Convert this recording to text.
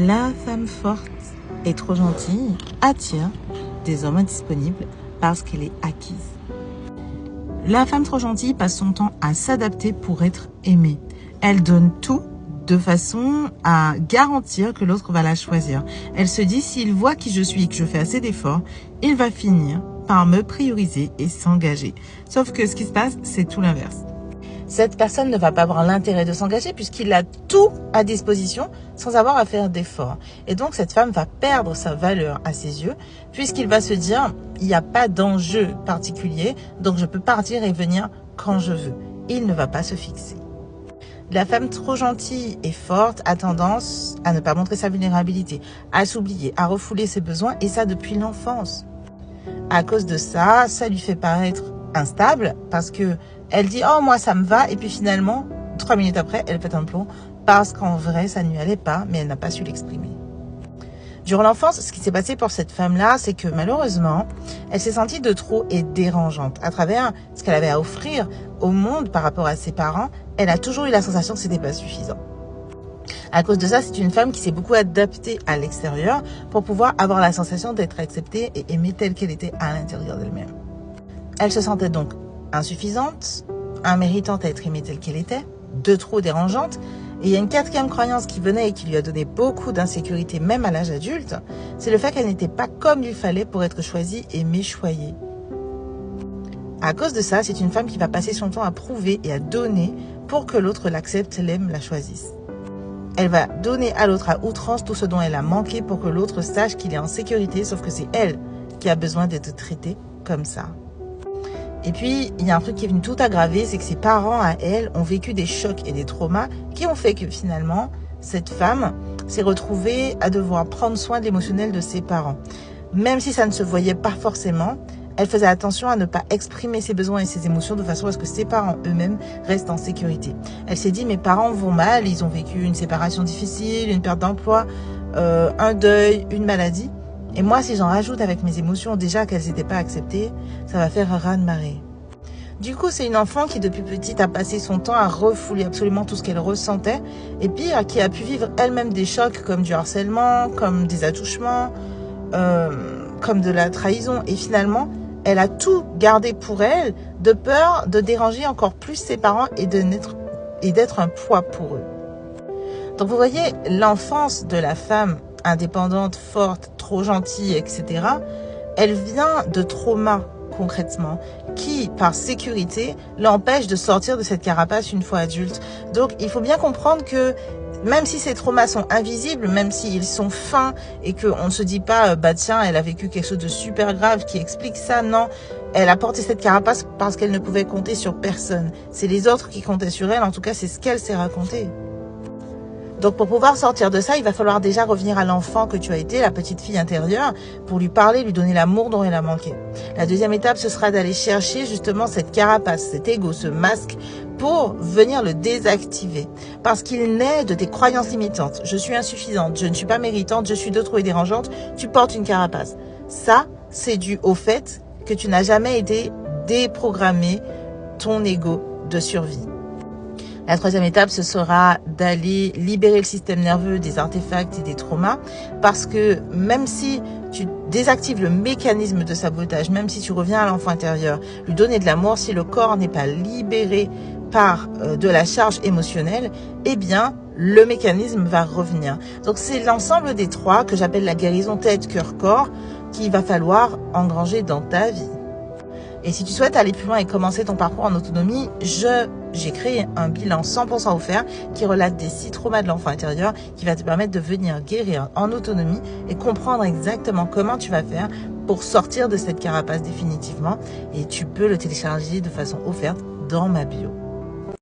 La femme forte et trop gentille attire des hommes indisponibles parce qu'elle est acquise. La femme trop gentille passe son temps à s'adapter pour être aimée. Elle donne tout de façon à garantir que l'autre va la choisir. Elle se dit, s'il voit qui je suis et que je fais assez d'efforts, il va finir par me prioriser et s'engager. Sauf que ce qui se passe, c'est tout l'inverse. Cette personne ne va pas avoir l'intérêt de s'engager puisqu'il a tout à disposition sans avoir à faire d'efforts. Et donc, cette femme va perdre sa valeur à ses yeux puisqu'il va se dire, il n'y a pas d'enjeu particulier, donc je peux partir et venir quand je veux. Il ne va pas se fixer. La femme trop gentille et forte a tendance à ne pas montrer sa vulnérabilité, à s'oublier, à refouler ses besoins, et ça depuis l'enfance. À cause de ça, ça lui fait paraître instable parce que elle dit « Oh, moi, ça me va » et puis finalement, 3 minutes après, elle pète un plomb parce qu'en vrai, ça ne lui allait pas, mais elle n'a pas su l'exprimer. Durant l'enfance, ce qui s'est passé pour cette femme-là, c'est que malheureusement, elle s'est sentie de trop et dérangeante. À travers ce qu'elle avait à offrir au monde par rapport à ses parents, elle a toujours eu la sensation que c'était pas suffisant. À cause de ça, c'est une femme qui s'est beaucoup adaptée à l'extérieur pour pouvoir avoir la sensation d'être acceptée et aimée telle qu'elle était à l'intérieur d'elle-même. Elle se sentait donc insuffisante, imméritante à être aimée telle qu'elle était, de trop dérangeante. Et il y a une 4e croyance qui venait et qui lui a donné beaucoup d'insécurité, même à l'âge adulte, c'est le fait qu'elle n'était pas comme il fallait pour être choisie, aimée, choyée. À cause de ça, c'est une femme qui va passer son temps à prouver et à donner pour que l'autre l'accepte, l'aime, la choisisse. Elle va donner à l'autre à outrance tout ce dont elle a manqué pour que l'autre sache qu'il est en sécurité, sauf que c'est elle qui a besoin d'être traitée comme ça. Et puis, il y a un truc qui est venu tout aggraver, c'est que ses parents, à elle, ont vécu des chocs et des traumas qui ont fait que finalement, cette femme s'est retrouvée à devoir prendre soin de l'émotionnel de ses parents. Même si ça ne se voyait pas forcément, elle faisait attention à ne pas exprimer ses besoins et ses émotions de façon à ce que ses parents eux-mêmes restent en sécurité. Elle s'est dit, mes parents vont mal, ils ont vécu une séparation difficile, une perte d'emploi, un deuil, une maladie. Et moi, si j'en rajoute avec mes émotions, déjà qu'elles n'étaient pas acceptées, ça va faire un raz-de-marée. Du coup, c'est une enfant qui, depuis petite, a passé son temps à refouler absolument tout ce qu'elle ressentait. Et pire, qui a pu vivre elle-même des chocs comme du harcèlement, comme des attouchements, comme de la trahison. Et finalement, elle a tout gardé pour elle, de peur de déranger encore plus ses parents et d'être un poids pour eux. Donc vous voyez, l'enfance de la femme indépendante, forte, trop gentille, etc., elle vient de traumas concrètement, qui, par sécurité, l'empêche de sortir de cette carapace une fois adulte. Donc il faut bien comprendre que même si ces traumas sont invisibles, même s'ils sont fins et qu'on ne se dit pas, bah tiens, elle a vécu quelque chose de super grave qui explique ça, non, elle a porté cette carapace parce qu'elle ne pouvait compter sur personne. C'est les autres qui comptaient sur elle, en tout cas c'est ce qu'elle s'est raconté. Donc pour pouvoir sortir de ça, il va falloir déjà revenir à l'enfant que tu as été, la petite fille intérieure, pour lui parler, lui donner l'amour dont elle a manqué. La 2e étape, ce sera d'aller chercher justement cette carapace, cet ego, ce masque, pour venir le désactiver. Parce qu'il naît de tes croyances limitantes. Je suis insuffisante, je ne suis pas méritante, je suis de trop et dérangeante, tu portes une carapace. Ça, c'est dû au fait que tu n'as jamais été déprogrammé ton ego de survie. La 3e étape, ce sera d'aller libérer le système nerveux des artefacts et des traumas, parce que même si tu désactives le mécanisme de sabotage, même si tu reviens à l'enfant intérieur, lui donner de l'amour, si le corps n'est pas libéré par de la charge émotionnelle, eh bien, le mécanisme va revenir. Donc, c'est l'ensemble des 3 que j'appelle la guérison tête, cœur, corps, qu'il va falloir engranger dans ta vie. Et si tu souhaites aller plus loin et commencer ton parcours en autonomie, j'ai créé un bilan 100% offert qui relate des 6 traumas de l'enfant intérieur qui va te permettre de venir guérir en autonomie et comprendre exactement comment tu vas faire pour sortir de cette carapace définitivement. Et tu peux le télécharger de façon offerte dans ma bio.